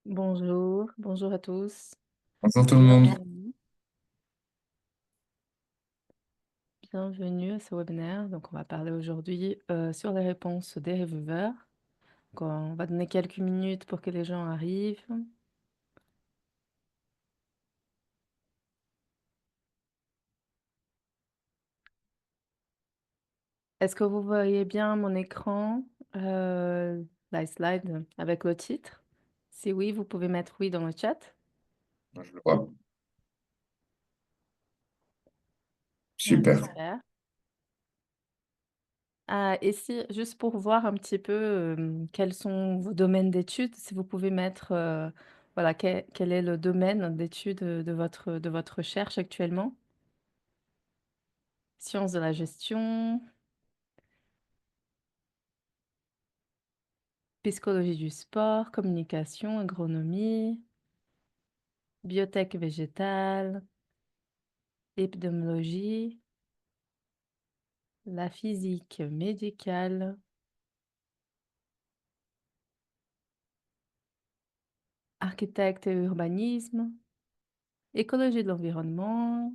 Bonjour, bonjour à tous. Bonjour tout le monde. Bienvenue, bienvenue à ce webinaire. Donc, on va parler aujourd'hui sur les réponses des reviewers. Donc, on va donner quelques minutes pour que les gens arrivent. Est-ce que vous voyez bien mon écran, la slide avec le titre? Si oui, vous pouvez mettre oui dans le chat. Je le vois. Ah, Super. super. Ah, et si, juste pour voir un petit peu quels sont vos domaines d'études, si vous pouvez mettre voilà, quel est le domaine d'études de votre recherche actuellement? Sciences de la gestion, psychologie du sport, communication, agronomie, biotech végétale, épidémiologie, la physique médicale, architecte et urbanisme, écologie de l'environnement,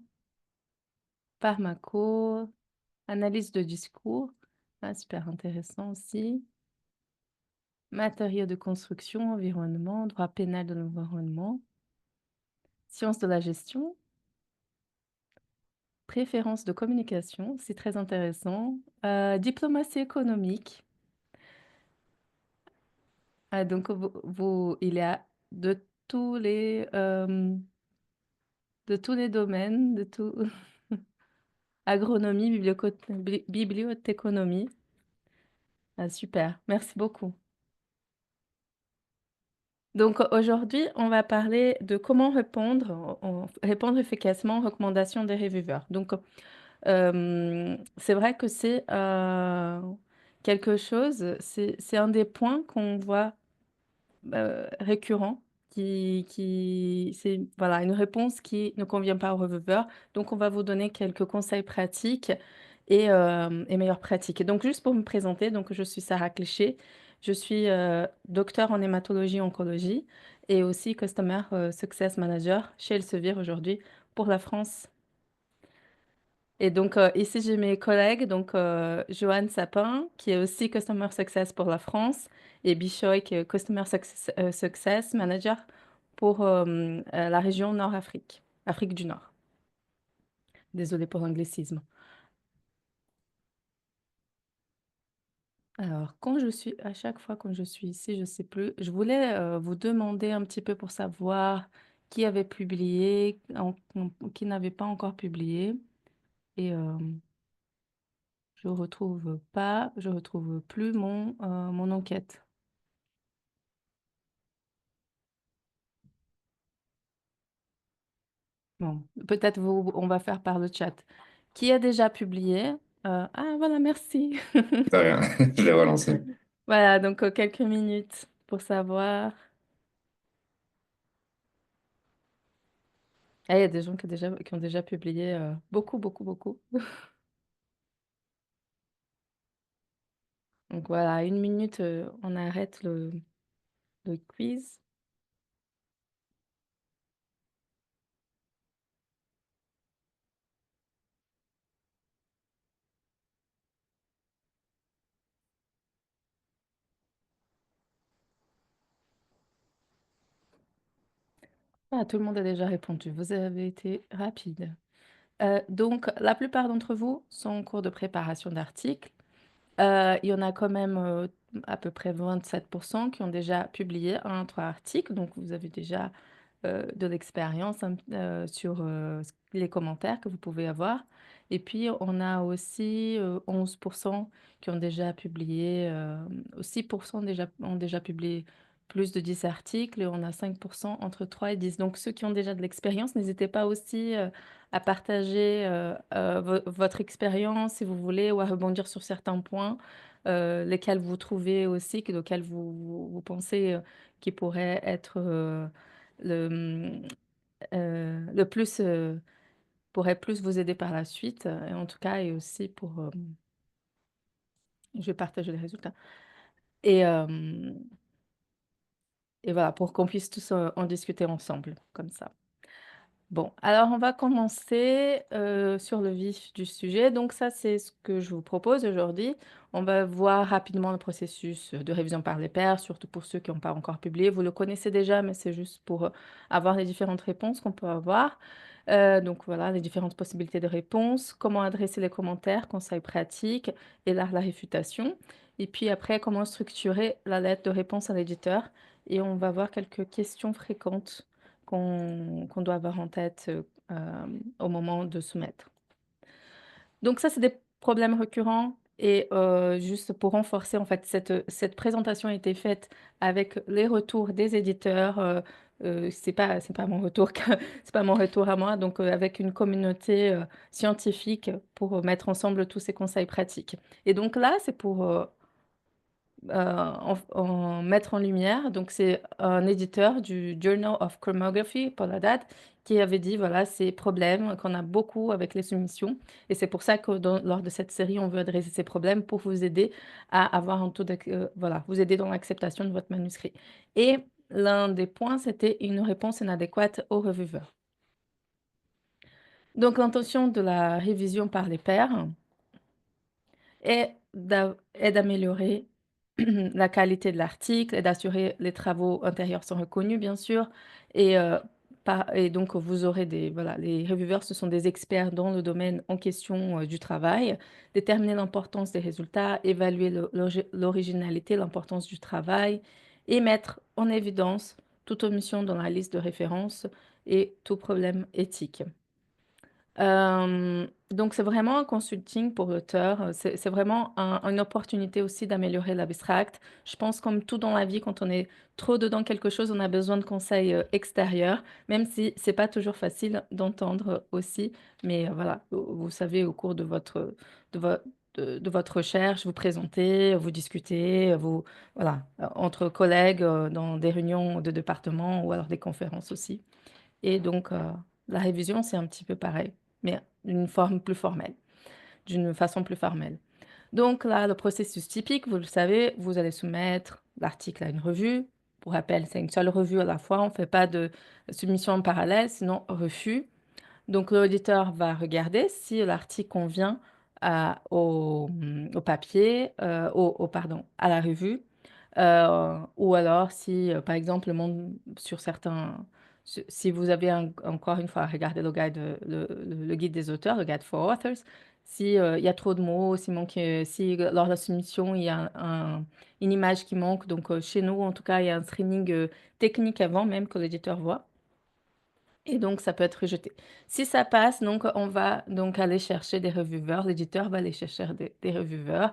pharmaco, analyse de discours, ah, super intéressant aussi. Matériaux de construction, environnement, droit pénal de l'environnement, sciences de la gestion, préférences de communication, c'est très intéressant. Diplomatie économique. Ah, donc, il y a de tous les domaines, de tout. Agronomie, bibliothéconomie. Ah, super, merci beaucoup. Donc aujourd'hui, on va parler de comment répondre efficacement aux recommandations des reviewers. Donc, c'est vrai que c'est quelque chose, c'est un des points qu'on voit récurrent, c'est voilà, une réponse qui ne convient pas au reviveur. Donc, on va vous donner quelques conseils pratiques et meilleures pratiques. Et donc, juste pour me présenter, donc, je suis Sarah Cliché. Je suis docteur en hématologie-oncologie et aussi Customer Success Manager chez Elsevier aujourd'hui pour la France. Et donc, ici, j'ai mes collègues, donc Joanne Sapin, qui est aussi Customer Success pour la France, et Bishoy, qui est Success Manager pour la région Nord-Afrique, Afrique du Nord. Désolée pour l'anglicisme. Alors, à chaque fois quand je suis ici, je sais plus, je voulais vous demander un petit peu pour savoir qui avait publié, qui n'avait pas encore publié, et je retrouve plus mon enquête. Bon, peut-être on va faire par le chat. Qui a déjà publié? Ah, voilà, merci. De rien. Je l'ai relancé. Voilà, donc quelques minutes pour savoir. Ah, il y a des gens qui ont déjà publié beaucoup, beaucoup, beaucoup. Donc voilà, une minute, on arrête le quiz. Ah, tout le monde a déjà répondu. Vous avez été rapide. Donc, la plupart d'entre vous sont en cours de préparation d'articles. Il y en a quand même à peu près 27% qui ont déjà publié un, trois articles. Donc, vous avez déjà de l'expérience sur les commentaires que vous pouvez avoir. Et puis, on a aussi 11% qui ont déjà publié, 6% ont déjà publié plus de 10 articles et on a 5% entre 3 et 10. Donc, ceux qui ont déjà de l'expérience, n'hésitez pas aussi à partager votre expérience si vous voulez ou à rebondir sur certains points, lesquels vous trouvez aussi, lesquels vous pensez qui pourraient être le, le plus pourrait plus vous aider par la suite, et en tout cas, et aussi pour, je vais partager les résultats. Et et voilà, pour qu'on puisse tous en discuter ensemble, comme ça. Bon, alors on va commencer sur le vif du sujet. Donc ça, c'est ce que je vous propose aujourd'hui. On va voir rapidement le processus de révision par les pairs, surtout pour ceux qui n'ont pas encore publié. Vous le connaissez déjà, mais c'est juste pour avoir les différentes réponses qu'on peut avoir. Donc voilà, les différentes possibilités de réponse, comment adresser les commentaires, conseils pratiques et la réfutation. Et puis après, comment structurer la lettre de réponse à l'éditeur. Et on va voir quelques questions fréquentes qu'on doit avoir en tête au moment de soumettre. Donc ça, c'est des problèmes récurrents et juste pour renforcer, en fait, cette présentation a été faite avec les retours des éditeurs. C'est pas mon retour, c'est pas mon retour à moi, donc avec une communauté scientifique pour mettre ensemble tous ces conseils pratiques. Et donc là, c'est pour mettre en lumière. Donc, c'est un éditeur du Journal of Chromography, pour la date, qui avait dit, voilà, ces problèmes qu'on a beaucoup avec les soumissions. Et c'est pour ça que lors de cette série, on veut adresser ces problèmes pour vous aider à avoir un taux de, voilà, vous aider dans l'acceptation de votre manuscrit. Et l'un des points, c'était une réponse inadéquate au reviewers. Donc, l'intention de la révision par les pairs est d'améliorer la qualité de l'article et d'assurer les travaux intérieurs sont reconnus, bien sûr. Et, et donc, vous aurez voilà, les reviewers, ce sont des experts dans le domaine en question du travail, déterminer l'importance des résultats, évaluer l'originalité, l'importance du travail et mettre en évidence toute omission dans la liste de référence et tout problème éthique. Donc, c'est vraiment un consulting pour l'auteur. C'est vraiment une opportunité aussi d'améliorer l'abstract. Je pense, comme tout dans la vie, quand on est trop dedans quelque chose, on a besoin de conseils extérieurs, même si c'est pas toujours facile d'entendre aussi. Mais voilà, vous savez, au cours de, vo- de votre recherche, vous présentez, vous discutez, voilà, entre collègues, dans des réunions de département ou alors des conférences aussi. Et donc, la révision, c'est un petit peu pareil, mais d'une forme plus formelle, d'une façon plus formelle. Donc là, le processus typique, vous le savez, vous allez soumettre l'article à une revue. Pour rappel, c'est une seule revue à la fois, on ne fait pas de submission en parallèle, sinon refus. Donc, l'auditeur va regarder si l'article convient au papier, pardon, à la revue, ou alors si, par exemple, sur certains, si vous avez encore une fois regardé le guide, le guide des auteurs, le guide for authors, si il y a trop de mots, si lors de la soumission il y a une image qui manque, donc chez nous en tout cas il y a un screening technique avant même que l'éditeur voit. Et donc, ça peut être rejeté. Si ça passe, donc, on va donc aller chercher des reviewers. L'éditeur va aller chercher des reviewers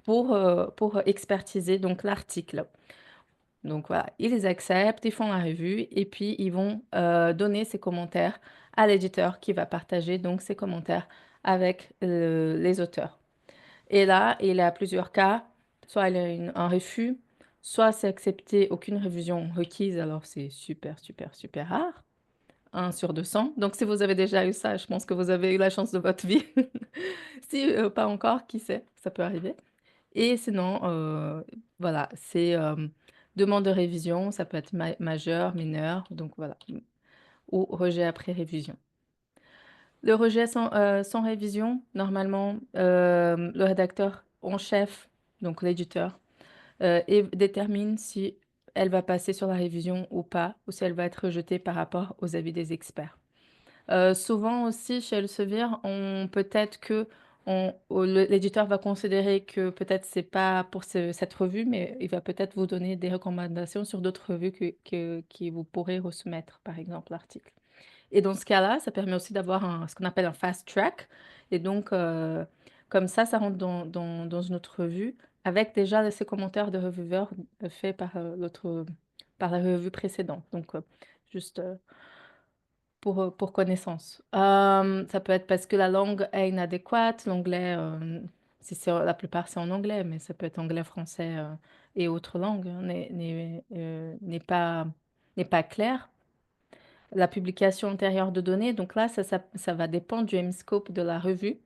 pour expertiser donc l'article. Donc, voilà, ils les acceptent, ils font la revue et puis ils vont donner ces commentaires à l'éditeur qui va partager donc ces commentaires avec les auteurs. Et là, il y a plusieurs cas. Soit il y a un refus, soit c'est accepté, aucune révision requise. Alors, c'est super, super, super rare. 1 sur 200. Donc, si vous avez déjà eu ça, je pense que vous avez eu la chance de votre vie. Si pas encore, qui sait, ça peut arriver. Et sinon, voilà, c'est demande de révision, ça peut être majeur, mineur, donc voilà, ou rejet après révision. Le rejet sans révision, normalement, le rédacteur en chef, donc l'éditeur, et détermine si elle va passer sur la révision ou pas, ou si elle va être rejetée par rapport aux avis des experts. Souvent aussi chez Elsevier, on peut-être que l'éditeur va considérer que peut-être c'est pas pour cette revue, mais il va peut-être vous donner des recommandations sur d'autres revues qui vous pourrez resoumettre, par exemple, l'article. Et dans ce cas-là, ça permet aussi d'avoir ce qu'on appelle un fast track. Et donc, comme ça rentre dans une autre revue avec déjà ces commentaires de reviewers faits par la revue précédente. Donc, juste pour connaissance. Ça peut être parce que la langue est inadéquate. L'anglais, si la plupart c'est en anglais, mais ça peut être anglais, français et autres langues, hein, n'est pas clair. La publication antérieure de données, donc là, ça va dépendre du M-scope de la revue.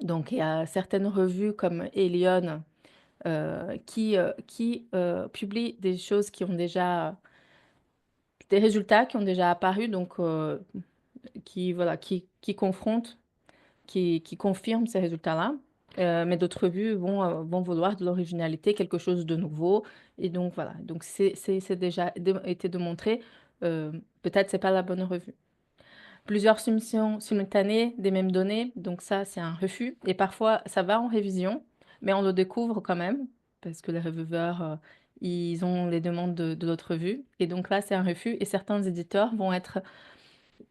Donc, il y a certaines revues comme Elion qui publient des choses qui ont déjà des résultats qui ont déjà apparu, donc voilà, qui confrontent, qui confirment ces résultats-là. Mais d'autres revues vont vouloir de l'originalité, quelque chose de nouveau. Et donc voilà, donc c'est déjà été démontré. Peut-être c'est pas la bonne revue. Plusieurs soumissions simultanées des mêmes données, donc ça, c'est un refus. Et parfois, ça va en révision, mais on le découvre quand même, parce que les reviewers, ils ont les demandes de l'autre revue. Et donc là, c'est un refus. Et certains éditeurs vont être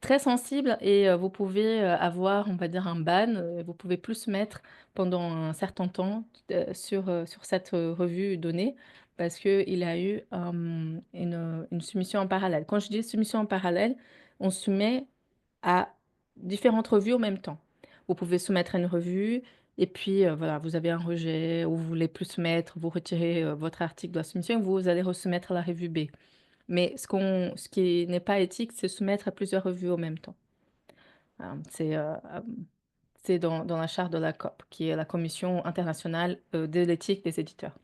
très sensibles et vous pouvez avoir, on va dire, un ban. Vous pouvez plus mettre pendant un certain temps sur cette revue donnée parce qu'il y a eu une soumission en parallèle. Quand je dis soumission en parallèle, on soumet à différentes revues en même temps. Vous pouvez soumettre à une revue et puis voilà, vous avez un rejet ou vous voulez plus soumettre, vous retirez votre article de la soumission et vous allez resoumettre à la revue B. Mais ce qui n'est pas éthique, c'est soumettre à plusieurs revues en même temps. C'est dans la charte de la COP, qui est la Commission internationale de l'éthique des éditeurs.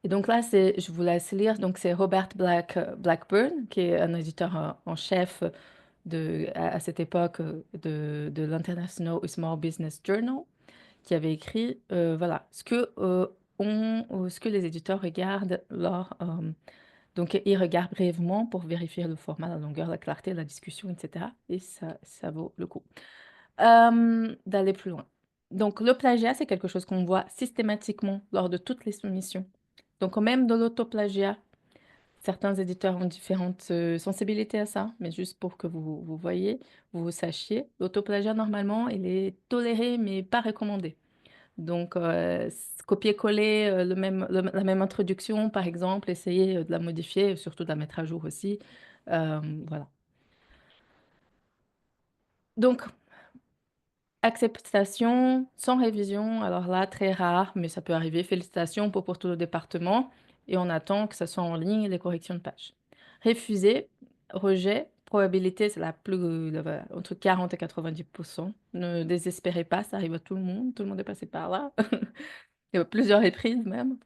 Et donc là, je vous laisse lire. Donc c'est Robert Blackburn, qui est un éditeur en chef à cette époque de l'International Small Business Journal, qui avait écrit voilà, ce que les éditeurs regardent donc, ils regardent brièvement pour vérifier le format, la longueur, la clarté, la discussion, etc. Et ça vaut le coup d'aller plus loin. Donc, le plagiat, c'est quelque chose qu'on voit systématiquement lors de toutes les soumissions. Donc, même dans l'autoplagiat, certains éditeurs ont différentes sensibilités à ça, mais juste pour que vous voyez, vous sachiez, l'autoplagiat, normalement, il est toléré, mais pas recommandé. Donc, copier-coller la même introduction, par exemple, essayer de la modifier, surtout de la mettre à jour aussi. Voilà. Donc, acceptation sans révision, alors là, très rare, mais ça peut arriver. Félicitations pour tout le département. Et on attend que ça soit en ligne, les corrections de page. Refusé, rejet, probabilité, c'est la plus, entre 40 et 90%. Ne désespérez pas, ça arrive à tout le monde. Tout le monde est passé par là. Il y a plusieurs reprises même.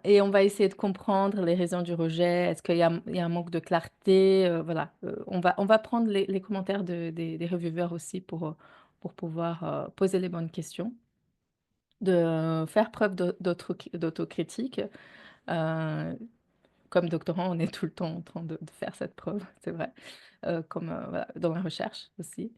Et on va essayer de comprendre les raisons du rejet. Est-ce qu'il y a un manque de clarté? Voilà. On va prendre les commentaires des reviewers aussi pour pouvoir poser les bonnes questions, de faire preuve d'autocritique. Euh, Comme doctorant, on est tout le temps en train de faire cette preuve, c'est vrai, comme voilà, dans la recherche aussi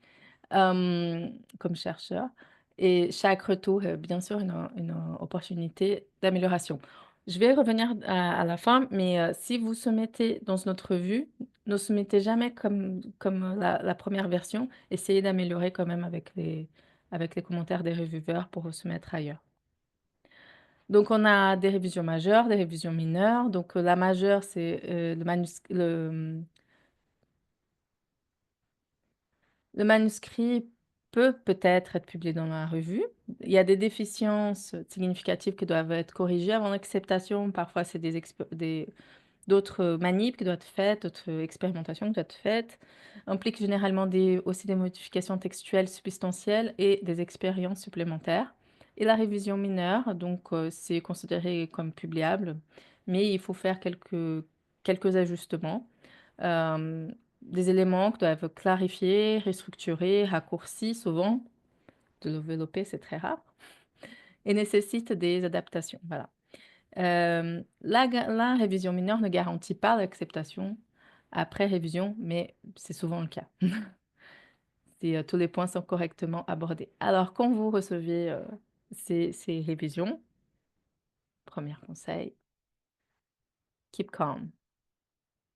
euh, comme chercheur. Et chaque retour est bien sûr une opportunité d'amélioration. Je vais revenir à la fin, mais si vous soumettez dans notre revue, ne soumettez jamais comme la première version. Essayez d'améliorer quand même avec les commentaires des reviewers pour soumettre ailleurs. Donc, on a des révisions majeures, des révisions mineures. Donc, la majeure, c'est le manuscrit peut peut-être être publié dans la revue. Il y a des déficiences significatives qui doivent être corrigées avant l'acceptation. Parfois, c'est d'autres manips qui doivent être faites, d'autres expérimentations qui doivent être faites. Implique généralement aussi des modifications textuelles substantielles et des expériences supplémentaires. Et la révision mineure, donc c'est considéré comme publiable, mais il faut faire quelques ajustements. Euh, des éléments qui doivent être clarifiés, restructurés, raccourcis souvent. De développer, c'est très rare. Et nécessite des adaptations. Voilà. La révision mineure ne garantit pas l'acceptation après révision, mais c'est souvent le cas si tous les points sont correctement abordés. Alors, quand vous recevez ces révisions, premier conseil, keep calm.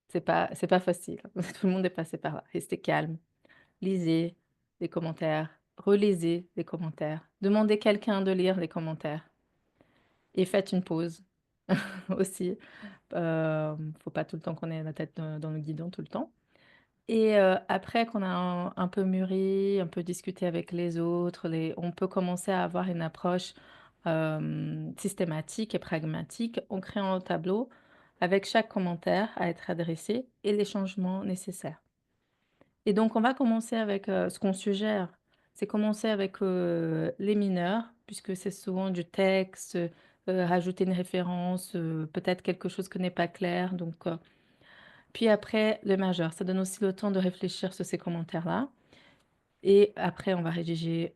C'est pas facile. Tout le monde est passé par là. Restez calme. Lisez les commentaires. Relisez les commentaires. Demandez quelqu'un de lire les commentaires. Et faites une pause aussi. Faut pas tout le temps qu'on ait la tête dans le guidon tout le temps. Et après qu'on a un peu mûri, un peu discuté avec les autres, on peut commencer à avoir une approche systématique et pragmatique en créant un tableau avec chaque commentaire à être adressé et les changements nécessaires. Et donc, on va commencer avec ce qu'on suggère, c'est commencer avec les mineurs, puisque c'est souvent du texte, rajouter une référence, peut-être quelque chose qui n'est pas clair. Donc, puis après le majeur. Ça donne aussi le temps de réfléchir sur ces commentaires-là. Et après, on va rédiger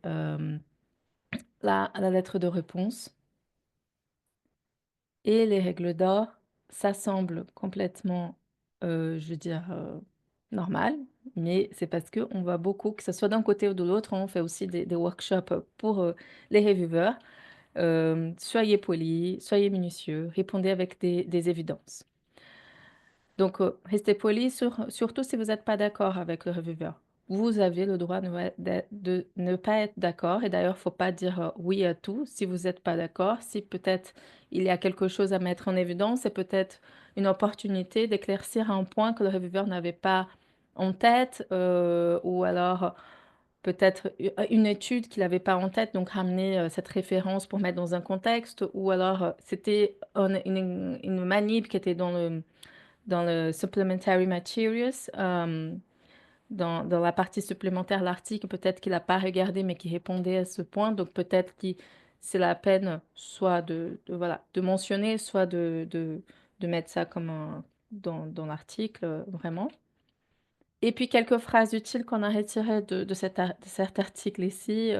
la lettre de réponse. Et les règles d'or, ça semble complètement, je veux dire, normal, mais c'est parce qu'on voit beaucoup, que ce soit d'un côté ou de l'autre, on fait aussi des workshops pour les reviewers. Soyez polis, soyez minutieux, répondez avec des évidences. Donc, restez poli, surtout si vous n'êtes pas d'accord avec le reviewer. Vous avez le droit de ne pas être d'accord. Et d'ailleurs, il ne faut pas dire oui à tout si vous n'êtes pas d'accord. Si peut-être il y a quelque chose à mettre en évidence, c'est peut-être une opportunité d'éclaircir un point que le reviewer n'avait pas en tête, ou alors peut-être une étude qu'il n'avait pas en tête, donc ramener cette référence pour mettre dans un contexte, ou alors c'était une manip qui était dans le Supplementary Materials, dans la partie supplémentaire, l'article, peut-être qu'il n'a pas regardé, mais qui répondait à ce point. Donc peut-être que c'est la peine soit voilà, de mentionner, soit de mettre ça comme dans l'article, vraiment. Et puis quelques phrases utiles qu'on a retirées de cet article ici,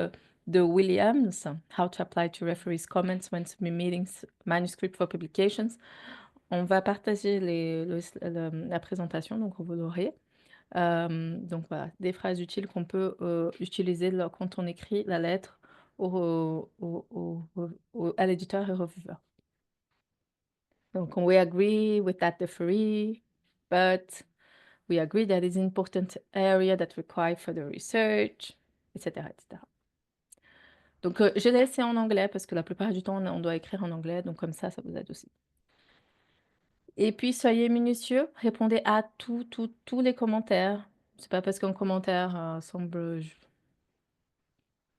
de Williams, How to apply to referees' comments when submitting manuscript for publications. On va partager la présentation, donc vous l'aurez. Donc voilà, des phrases utiles qu'on peut utiliser quand on écrit la lettre à l'éditeur et au reviewer. Donc, we agree with that referee, but we agree that it's an important area that require further research, etc., etc. Donc, je l'ai laissé en anglais parce que la plupart du temps, on doit écrire en anglais. Donc, comme ça vous aide aussi. Et puis, soyez minutieux, répondez à tous les commentaires. C'est pas parce qu'un commentaire semble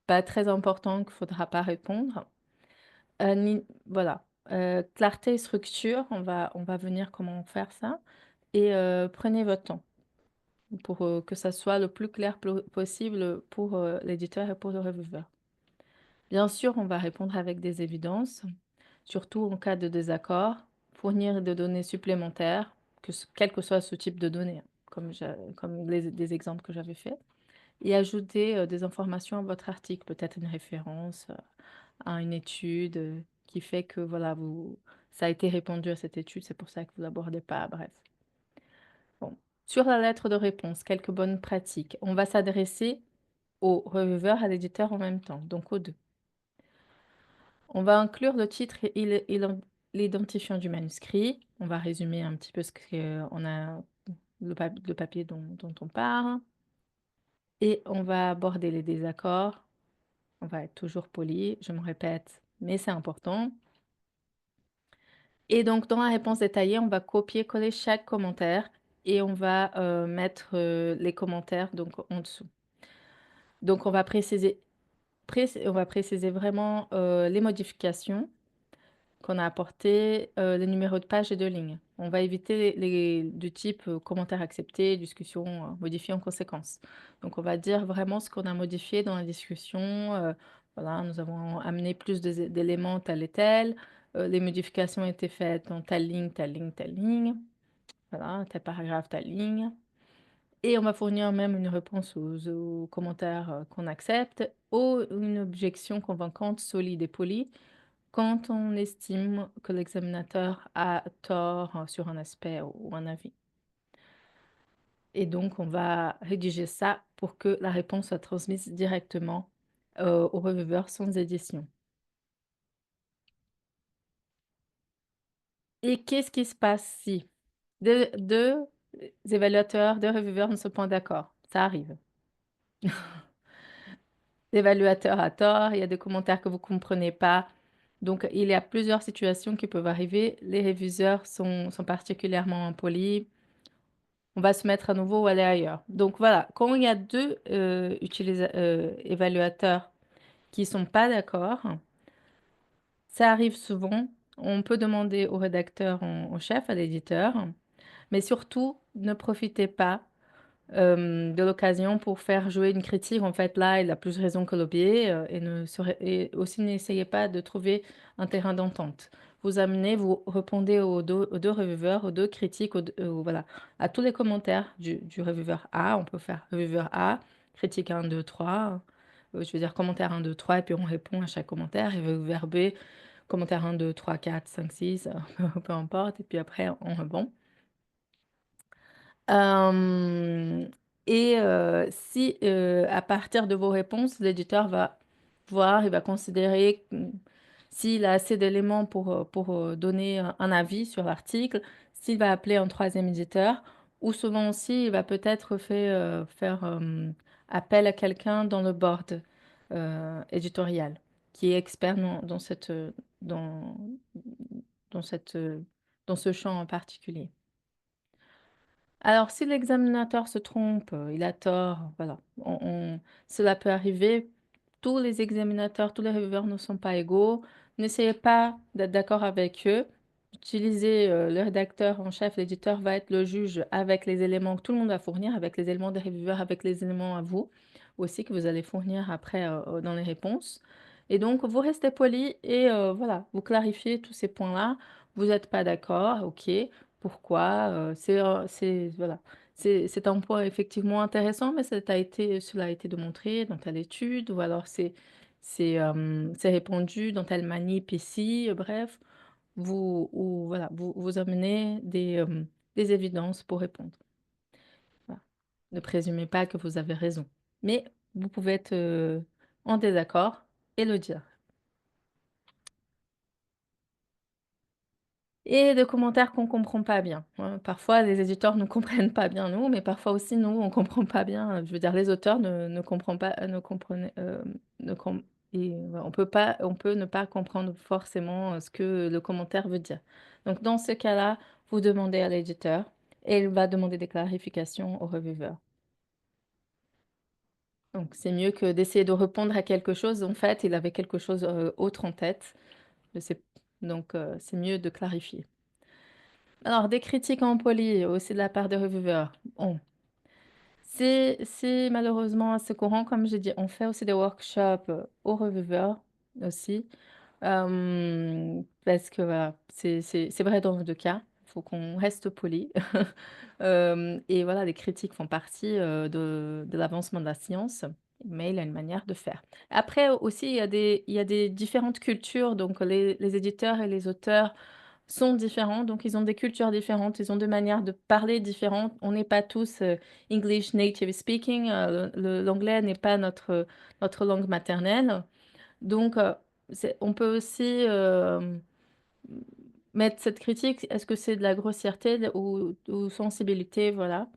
pas très important qu'il faudra pas répondre. Voilà. Clarté et structure, on va venir comment faire ça. Et prenez votre temps pour que ça soit le plus clair possible pour l'éditeur et pour le reviewer. Bien sûr, on va répondre avec des évidences, surtout en cas de désaccord, fournir des données supplémentaires, quel que soit ce type de données, hein, comme des exemples que j'avais faits, et ajouter des informations à votre article, peut-être une référence à une étude qui fait que voilà, ça a été répondu à cette étude, c'est pour ça que vous l'abordez pas, bref. Bon. Sur la lettre de réponse, quelques bonnes pratiques. On va s'adresser au reviewer, à l'éditeur en même temps, donc aux deux. On va inclure le titre et l'identifiant du manuscrit. On va résumer un petit peu ce qu'on a, le papier dont on parle. Et on va aborder les désaccords. On va être toujours poli, je me répète, mais c'est important. Et donc, dans la réponse détaillée, on va copier-coller chaque commentaire et on va mettre les commentaires donc, en dessous. Donc, on va préciser vraiment les modifications qu'on a apportées, les numéros de page et de ligne. On va éviter du type commentaire accepté, discussion modifiée en conséquence. Donc, on va dire vraiment ce qu'on a modifié dans la discussion. Voilà, nous avons amené plus d'éléments tel et tel. Les modifications ont été faites dans telle ligne, telle ligne, telle ligne. Voilà, tel paragraphe, telle ligne. Et on va fournir même une réponse aux commentaires qu'on accepte ou une objection convaincante, solide et polie quand on estime que l'examinateur a tort sur un aspect ou un avis. Et donc, on va rédiger ça pour que la réponse soit transmise directement au reviewer sans édition. Et qu'est-ce qui se passe si deux évaluateurs, deux reviewers ne sont pas d'accord? Ça arrive. L'évaluateur a tort, il y a des commentaires que vous ne comprenez pas. Donc, il y a plusieurs situations qui peuvent arriver. Les réviseurs sont particulièrement impolis. On va se mettre à nouveau ou aller ailleurs. Donc, voilà, quand il y a deux évaluateurs qui ne sont pas d'accord, ça arrive souvent. On peut demander au rédacteur, au chef, à l'éditeur, mais surtout, ne profitez pas de l'occasion pour faire jouer une critique. En fait, là, il a plus raison que le biais et aussi n'essayez pas de trouver un terrain d'entente. Vous amenez, vous répondez aux deux reviewers, aux deux critiques, voilà, à tous les commentaires du reviewer A. On peut faire reviewer A, critique 1, 2, 3. Je veux dire commentaire 1, 2, 3, et puis on répond à chaque commentaire. Et reviewer B, commentaire 1, 2, 3, 4, 5, 6, peu importe. Et puis après, on rebond. Euh, si à partir de vos réponses, l'éditeur va voir, il va considérer s'il a assez d'éléments pour donner un avis sur l'article, s'il va appeler un troisième éditeur, ou souvent aussi, il va peut-être faire appel à quelqu'un dans le board éditorial, qui est expert dans, dans cette, dans ce champ en particulier. Alors, si l'examinateur se trompe, il a tort, voilà, cela peut arriver. Tous les examinateurs, tous les reviewers ne sont pas égaux. N'essayez pas d'être d'accord avec eux. Utilisez le rédacteur en chef, l'éditeur va être le juge avec les éléments que tout le monde va fournir, avec les éléments des reviewers, avec les éléments à vous aussi que vous allez fournir après dans les réponses. Et donc, vous restez poli et voilà, vous clarifiez tous ces points-là. Vous n'êtes pas d'accord, ok. Pourquoi? Voilà. C'est un point effectivement intéressant, mais cela a été démontré dans telle étude, ou alors c'est répandu dans telle manip ici, bref, voilà, vous amenez des évidences pour répondre. Voilà. Ne présumez pas que vous avez raison, mais vous pouvez être en désaccord et le dire. Et de commentaires qu'on ne comprend pas bien, hein. Parfois, les éditeurs ne comprennent pas bien nous, mais parfois aussi nous, on ne comprend pas bien. Je veux dire, les auteurs ne comprennent pas, ne comprennent, ne com- et, voilà, on peut ne pas comprendre forcément ce que le commentaire veut dire. Donc, dans ce cas-là, vous demandez à l'éditeur et il va demander des clarifications au reviewer. Donc, c'est mieux que d'essayer de répondre à quelque chose. En fait, il avait quelque chose autre en tête. Je sais- Donc, c'est mieux de clarifier. Alors, des critiques en poli aussi de la part des reviewers. Bon, c'est malheureusement assez courant, comme j'ai dit. On fait aussi des workshops aux reviewers aussi. Parce que voilà, c'est vrai dans les deux cas. Il faut qu'on reste poli. Et voilà, les critiques font partie de l'avancement de la science, mais il y a une manière de faire. Après aussi, il y a des différentes cultures. Donc, les éditeurs et les auteurs sont différents, donc ils ont des cultures différentes, ils ont des manières de parler différentes. On n'est pas tous English native speaking, l'anglais n'est pas notre langue maternelle. Donc, on peut aussi mettre cette critique, est-ce que c'est de la grossièreté ou sensibilité, voilà.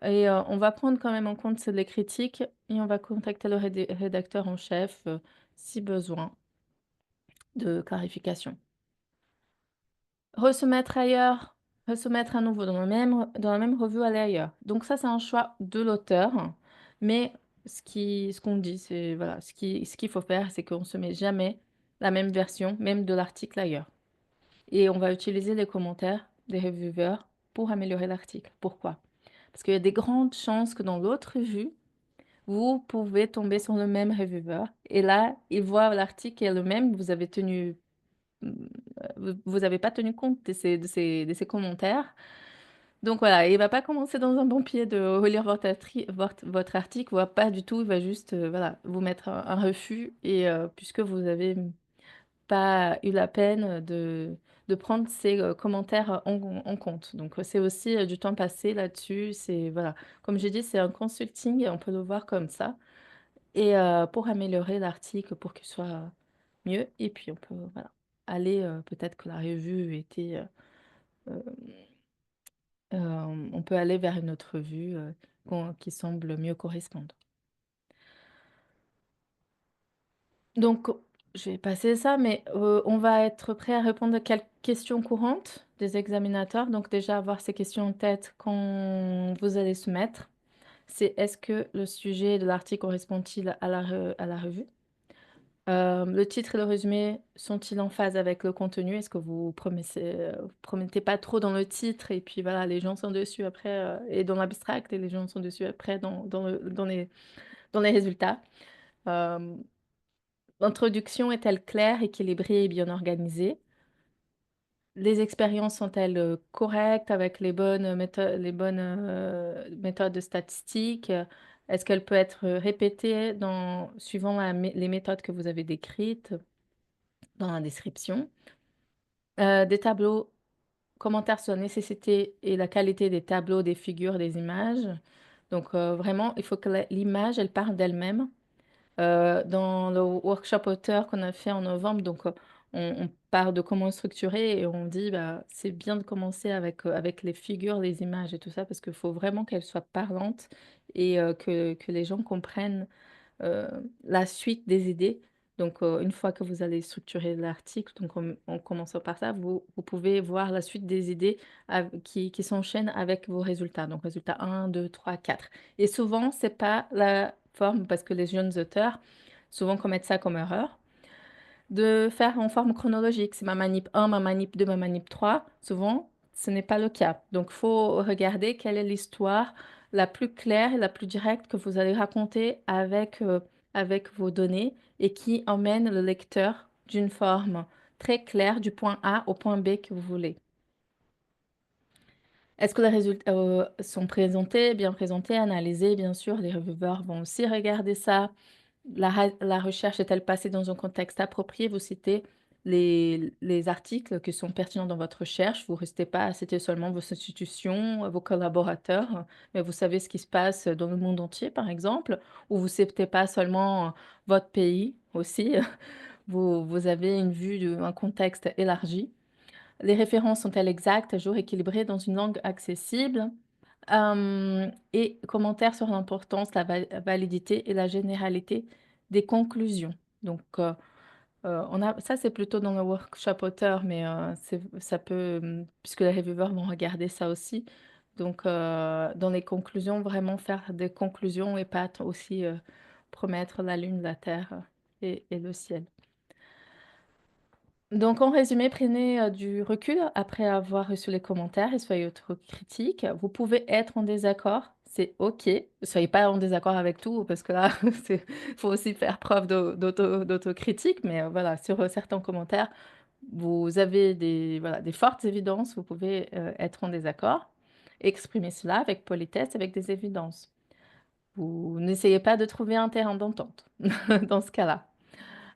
Et on va prendre quand même en compte les critiques et on va contacter le rédacteur en chef si besoin de clarification. Resoumettre ailleurs, resoumettre à nouveau dans la même revue, aller ailleurs. Donc ça, c'est un choix de l'auteur. Mais ce qu'on dit, c'est voilà, ce qu'il faut faire, c'est qu'on ne se met jamais la même version, même de l'article ailleurs. Et on va utiliser les commentaires des reviewers pour améliorer l'article. Pourquoi? Parce qu'il y a des grandes chances que dans l'autre revue, vous pouvez tomber sur le même reviewer. Et là, il voit l'article qui est le même, vous n'avez pas tenu compte de ces commentaires. Donc voilà, il va pas commencer dans un bon pied de relire votre article, voire pas du tout, il va juste voilà, vous mettre un refus et puisque vous avez pas eu la peine de prendre ces commentaires en compte. Donc c'est aussi du temps passé là-dessus. C'est voilà, comme j'ai dit, c'est un consulting et on peut le voir comme ça. Et pour améliorer l'article, pour qu'il soit mieux. Et puis on peut voilà, aller, peut-être que la revue était, euh, on peut aller vers une autre revue qui semble mieux correspondre. Donc, je vais passer ça, mais on va être prêt à répondre à quelques questions courantes des examinateurs. Donc, déjà, avoir ces questions en tête quand vous allez soumettre. C'est est-ce que le sujet de l'article correspond-il à à la revue? Le titre et le résumé sont-ils en phase avec le contenu? Est-ce que vous promettez pas trop dans le titre et puis voilà, les gens sont dessus après, et dans l'abstract et les gens sont dessus après dans les résultats? Euh, L'introduction est-elle claire, équilibrée et bien organisée? Les expériences sont-elles correctes avec les bonnes méthodes statistiques? Est-ce qu'elle peut être répétée suivant les méthodes que vous avez décrites dans la description? Des tableaux, commentaires sur la nécessité et la qualité des tableaux, des figures, des images. Donc vraiment, il faut que l'image, elle parle d'elle-même. Dans le workshop auteur qu'on a fait en novembre, donc on parle de comment structurer et on dit bah, c'est bien de commencer avec les figures, les images et tout ça parce qu'il faut vraiment qu'elles soient parlantes et que les gens comprennent euh, la suite des idées. Donc, une fois que vous allez structurer l'article, donc en commençant par ça, vous pouvez voir la suite des idées qui s'enchaînent avec vos résultats. Donc, résultat 1, 2, 3, 4. Et souvent, c'est pas la forme, parce que les jeunes auteurs souvent commettent ça comme erreur de faire en forme chronologique. C'est ma manip 1, ma manip 2, ma manip 3. Souvent, ce n'est pas le cas. Donc, il faut regarder quelle est l'histoire la plus claire et la plus directe que vous allez raconter avec vos données et qui emmène le lecteur d'une forme très claire du point A au point B que vous voulez. Est-ce que les résultats sont présentés, bien présentés, analysés? Bien sûr, les reviewers vont aussi regarder ça. La recherche est-elle passée dans un contexte approprié? Vous citez les articles qui sont pertinents dans votre recherche. Vous ne restez pas à citer seulement vos institutions, vos collaborateurs, mais vous savez ce qui se passe dans le monde entier, par exemple, ou vous ne citez pas seulement votre pays aussi. Vous avez une vue d'un contexte élargi. Les références sont-elles exactes, à jour, équilibrées dans une langue accessible? Et commentaires sur l'importance, la validité et la généralité des conclusions. Donc, ça, c'est plutôt dans le workshop auteur, mais ça peut, puisque les reviewers vont regarder ça aussi. Donc, dans les conclusions, vraiment faire des conclusions et pas aussi promettre la lune, la terre et le ciel. Donc, en résumé, prenez du recul après avoir reçu les commentaires et soyez autocritique. Vous pouvez être en désaccord, c'est OK. Ne soyez pas en désaccord avec tout, parce que là, il faut aussi faire preuve d'autocritique. Mais voilà, sur certains commentaires, vous avez voilà, des fortes évidences, vous pouvez être en désaccord. Exprimez cela avec politesse, avec des évidences. Vous n'essayez pas de trouver un terrain d'entente dans ce cas-là.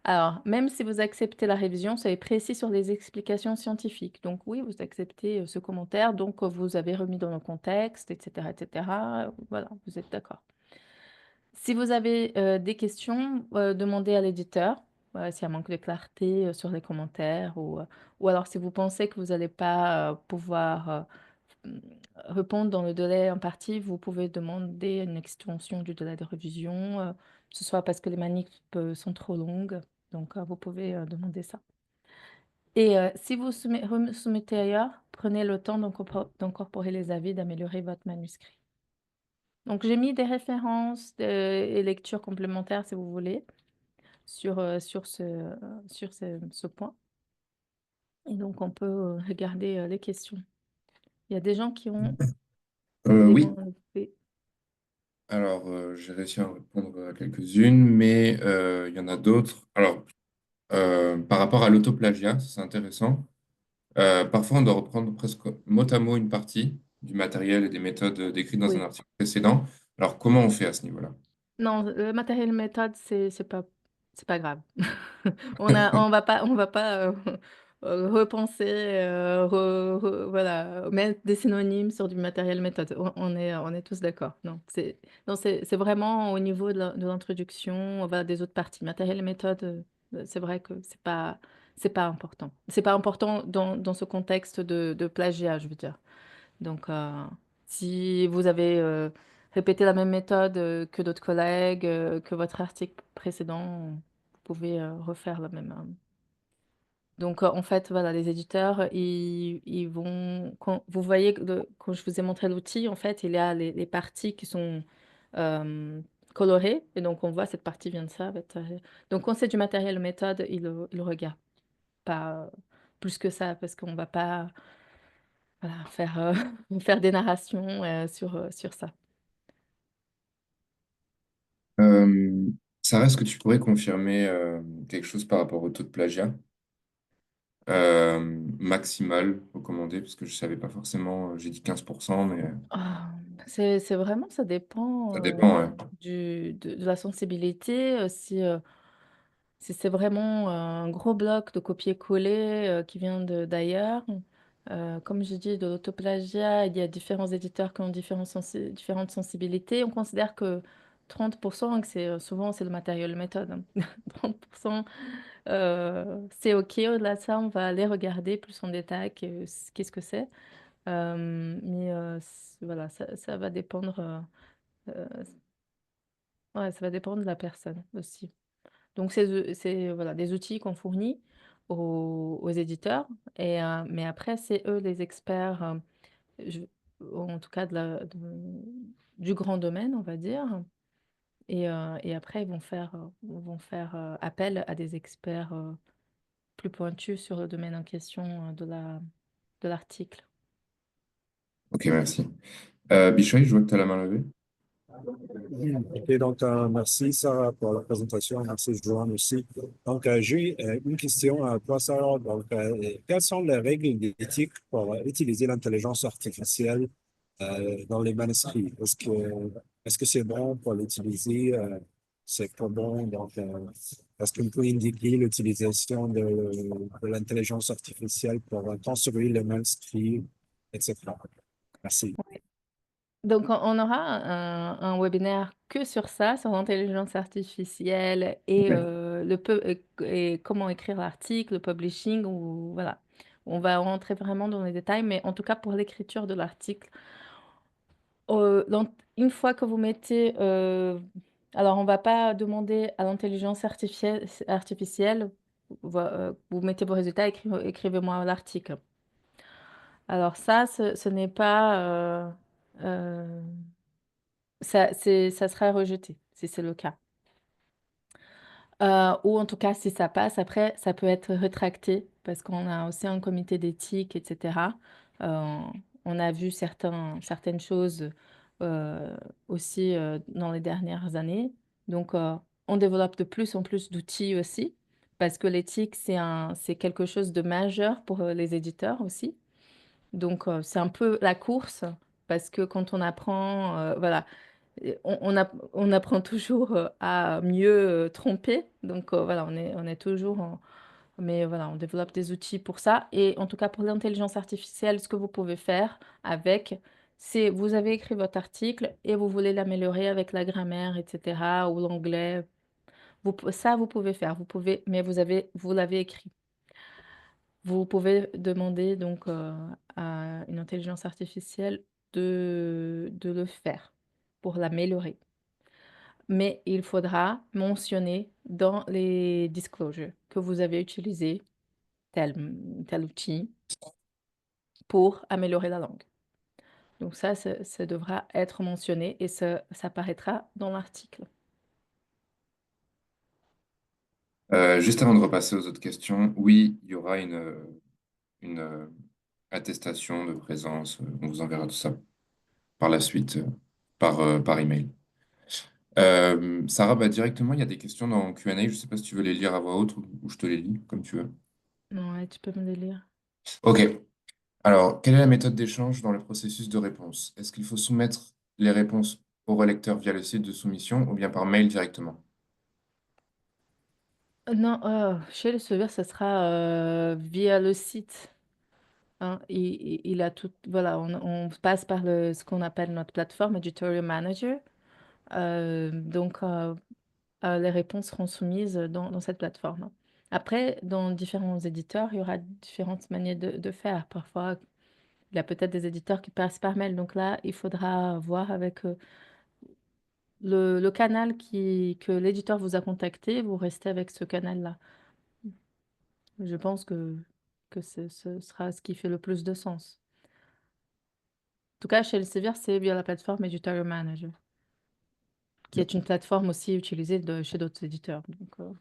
Alors, même si vous acceptez la révision, soyez précis sur les explications scientifiques. Donc oui, vous acceptez ce commentaire, donc vous avez remis dans le contexte, etc., etc. Voilà, vous êtes d'accord. Si vous avez des questions, demandez à l'éditeur. Voilà, s'il y a un manque de clarté sur les commentaires ou alors si vous pensez que vous n'allez pas pouvoir mm, répondre dans le délai imparti, vous pouvez demander une extension du délai de révision, que ce soit parce que les manipes sont trop longues. Donc, vous pouvez demander ça. Et si vous soumettez ailleurs, prenez le temps d'incorporer les avis, d'améliorer votre manuscrit. Donc, j'ai mis des références et lectures complémentaires, si vous voulez, sur ce point. Et donc, on peut regarder les questions. Il y a des gens qui ont des Oui, bons... alors j'ai réussi à en répondre à quelques-unes, mais il y en a d'autres. Alors, par rapport à l'autoplagiat, c'est intéressant. Parfois, on doit reprendre presque mot à mot une partie du matériel et des méthodes décrites dans un Oui. article précédent. Alors, comment on fait à ce niveau-là? Non, le matériel méthode, c'est pas grave. On va pas repenser, voilà, mettre des synonymes sur du matériel méthode. On est tous d'accord. Non, c'est vraiment au niveau de l'introduction, voilà, des autres parties. Matériel et méthode, c'est vrai que c'est pas important. C'est pas important dans ce contexte de plagiat, je veux dire. Donc, si vous avez répété la même méthode que d'autres collègues, que votre article précédent, vous pouvez refaire la même. Donc, en fait, voilà, les éditeurs, ils vont. Quand vous voyez, quand je vous ai montré l'outil, en fait, il y a les parties qui sont euh, coloré, et donc on voit cette partie vient de ça. Donc quand c'est du matériel méthode, il le regarde pas plus que ça, parce qu'on va pas voilà, faire, faire des narrations sur ça. Euh, Sarah, est-ce que tu pourrais confirmer quelque chose par rapport au taux de plagiat maximal recommandé? Parce que je ne savais pas forcément, j'ai dit 15%, mais Ah, c'est vraiment, ça ça dépend dépend, ouais. de la sensibilité. Si c'est vraiment un gros bloc de copier-coller qui vient d'ailleurs, comme je dis, de l'autoplagiat, il y a différents éditeurs qui ont différentes sensibilités. On considère que 30%, que souvent c'est le matériel méthode, hein. 30%, c'est OK. Au-delà de ça, on va aller regarder plus en détail qu'est-ce que c'est. Mais voilà, ça va dépendre. Euh, ouais, ça va dépendre de la personne aussi. Donc, voilà, des outils qu'on fournit aux éditeurs. Mais après, c'est eux les experts, je- en tout cas du grand domaine, on va dire. Et après, ils vont faire appel à des experts plus pointus sur le domaine en question de l'article. Ok, merci. Bishoy, je vois que tu as la main levée. Ok, donc merci Sarah pour la présentation, merci Joanne aussi. Donc j'ai une question à toi Sarah. Donc, quelles sont les règles d'éthique pour utiliser l'intelligence artificielle dans les manuscrits? Est-ce que c'est bon pour l'utiliser? C'est pas bon? Donc, est-ce qu'on peut indiquer l'utilisation de l'intelligence artificielle pour construire le manuscrit, etc. Merci. Donc, on aura un webinaire que sur ça, sur l'intelligence artificielle et, Ok. et comment écrire l'article, le publishing, ou voilà. On va rentrer vraiment dans les détails, mais en tout cas pour l'écriture de l'article, une fois que vous mettez, alors on va pas demander à l'intelligence artificielle, vous mettez vos résultats, écrivez-moi l'article. Alors ça, ce n'est pas, ça sera rejeté si c'est le cas. Ou en tout cas, si ça passe, après, ça peut être rétracté parce qu'on a aussi un comité d'éthique, etc. Euh, on a vu certaines choses euh, aussi dans les dernières années. Donc, on développe de plus en plus d'outils aussi parce que l'éthique, c'est quelque chose de majeur pour les éditeurs aussi. Donc, c'est un peu la course parce que quand on apprend, voilà, on apprend toujours à mieux tromper. Donc, voilà, on est toujours mais voilà, on développe des outils pour ça. Et en tout cas, pour l'intelligence artificielle, ce que vous pouvez faire avec, c'est vous avez écrit votre article et vous voulez l'améliorer avec la grammaire, etc., ou l'anglais. Ça, vous pouvez faire. Mais vous l'avez écrit. Vous pouvez demander donc à une intelligence artificielle de le faire pour l'améliorer. Mais il faudra mentionner dans les disclosures que vous avez utilisé tel, tel outil pour améliorer la langue. Donc ça devra être mentionné et ça apparaîtra dans l'article. Juste avant de repasser aux autres questions, oui, il y aura une attestation de présence. On vous enverra tout ça par la suite, par email. Sarah, bah, directement, il y a des questions dans Q&A. Je ne sais pas si tu veux les lire à voix haute ou je te les lis, comme tu veux. Ouais, tu peux me le lire. Ok. Alors, quelle est la méthode d'échange dans le processus de réponse? Est-ce qu'il faut soumettre les réponses au relecteur via le site de soumission ou bien par mail directement? Non, chez le serveur, ça sera via le site, hein. Il a tout, voilà, on passe par ce qu'on appelle notre plateforme Editorial Manager. Donc, les réponses seront soumises dans cette plateforme. Après, dans différents éditeurs, il y aura différentes manières de faire. Parfois, il y a peut-être des éditeurs qui passent par mail. Donc là, il faudra voir avec le canal que l'éditeur vous a contacté. Vous restez avec ce canal-là. Je pense que ce sera ce qui fait le plus de sens. En tout cas, chez Elsevier, c'est via la plateforme Editorial Manager. qui est une plateforme aussi utilisée chez d'autres éditeurs. Donc,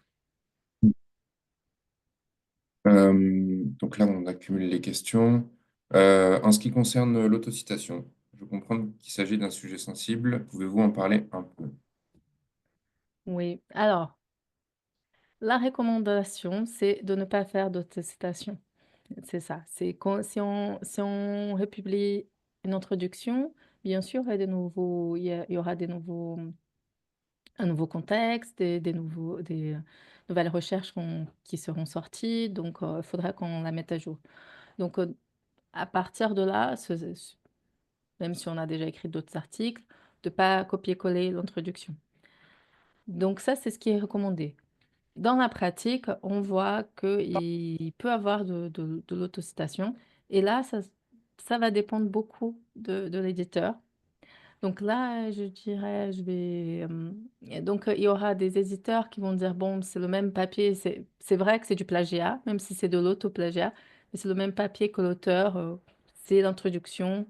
Donc là, on accumule les questions. En ce qui concerne l'autocitation, je comprends qu'il s'agit d'un sujet sensible. Pouvez-vous en parler un peu? oui. Alors, la recommandation, c'est de ne pas faire d'autocitation. C'est ça. C'est si on republie une introduction, bien sûr, il y a des nouveaux, il y aura un nouveau contexte, des nouvelles recherches qui seront sorties. Donc, il faudra qu'on la mette à jour. Donc, à partir de là, même si on a déjà écrit d'autres articles, de ne pas copier-coller l'introduction. Donc, ça, c'est ce qui est recommandé. Dans la pratique, on voit qu'il peut avoir de l'autocitation. Et là, ça va dépendre beaucoup de l'éditeur. Donc là, je dirais, donc, il y aura des éditeurs qui vont dire, bon, c'est le même papier. C'est vrai que c'est du plagiat, même si c'est de l'autoplagiat. Mais c'est le même papier que l'auteur. C'est l'introduction.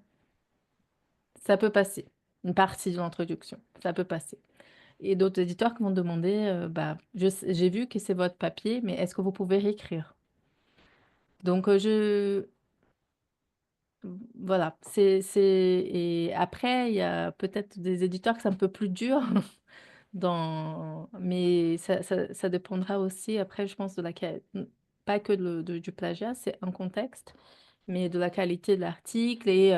Ça peut passer. Une partie de l'introduction. Ça peut passer. Et d'autres éditeurs qui vont demander, bah, j'ai vu que c'est votre papier, mais est-ce que vous pouvez réécrire? Donc, voilà. Et après, il y a peut-être des éditeurs que c'est un peu plus dur, mais ça dépendra aussi, après, je pense, pas que du plagiat, c'est un contexte, mais de la qualité de l'article. Et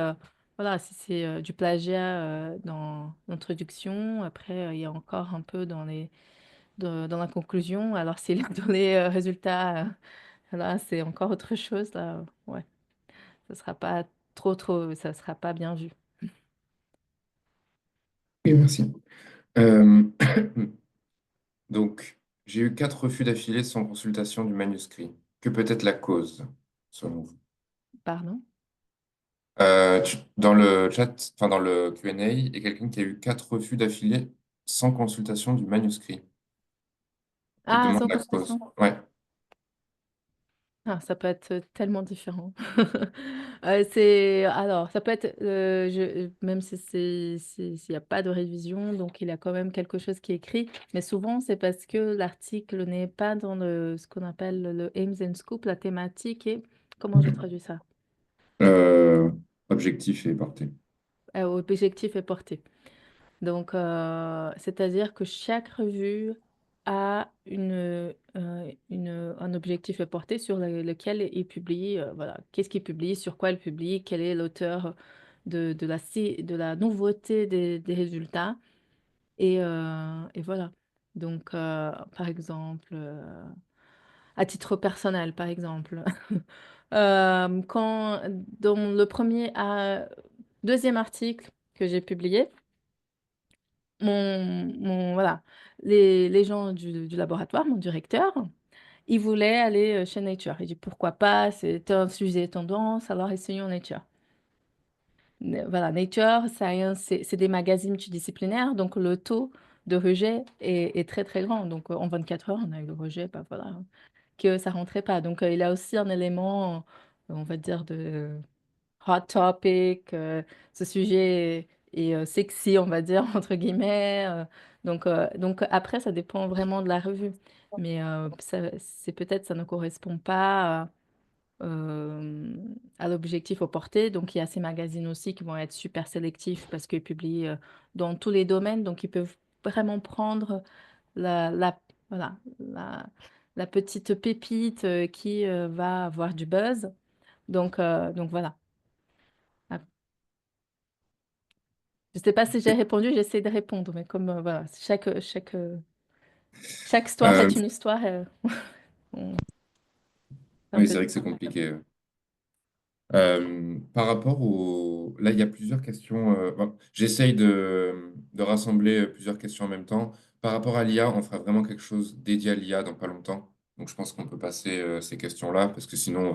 voilà, si c'est du plagiat dans l'introduction, après, il y a encore un peu dans la conclusion. Alors, si dans les résultats, là, c'est encore autre chose, là, ouais, ça sera pas ça sera pas bien vu. Oui, merci. Euh, Donc, j'ai eu 4 refus d'affilée sans consultation du manuscrit. Que peut être la cause, selon vous? Pardon? Dans le chat, enfin dans le Q&A, il y a quelqu'un qui a eu 4 refus d'affilée sans consultation du manuscrit. Il Ah, demande sans la cause. consultation. Ouais. Ah, ça peut être tellement différent. Alors, ça peut être, même si s'il n'y a pas de révision, donc il y a quand même quelque chose qui est écrit, mais souvent c'est parce que l'article n'est pas dans ce qu'on appelle le aims and scope, la thématique et, comment je traduis ça? Euh, Objectif et portée. Objectif est porté. Donc, c'est-à-dire que chaque revue a un objectif à porter sur lequel il publie, voilà, qu'est-ce qu'il publie, sur quoi il publie, quel est l'auteur de la nouveauté des résultats. Et voilà. Donc, par exemple, à titre personnel, par exemple, quand dans le deuxième article que j'ai publié, voilà, les gens du laboratoire, mon directeur, il voulait aller chez Nature. Il dit pourquoi pas, c'est un sujet tendance, alors essayons Nature. Voilà, Nature, Science, c'est des magazines multidisciplinaires, donc le taux de rejet est très très grand. Donc en 24 heures, on a eu le rejet, bah voilà, hein, que ça rentrait pas. Donc il a aussi un élément, on va dire, de hot topic, ce sujet est sexy, on va dire, entre guillemets. Donc après, ça dépend vraiment de la revue. Mais ça ne correspond pas à l'objectif au porté. Donc il y a ces magazines aussi qui vont être super sélectifs parce qu'ils publient dans tous les domaines. Donc ils peuvent vraiment prendre voilà, la petite pépite qui va avoir du buzz. Donc voilà. Je sais pas si j'ai répondu, j'essaie de répondre, mais comme voilà, chaque histoire Euh, est une histoire, on- c'est un oui, peu c'est vrai que c'est différent. compliqué. Par rapport au... Là, il y a plusieurs questions. Bon, j'essaye de rassembler plusieurs questions en même temps. Par rapport à l'IA, on fera vraiment quelque chose dédié à l'IA dans pas longtemps. Donc, je pense qu'on peut passer ces questions-là parce que sinon,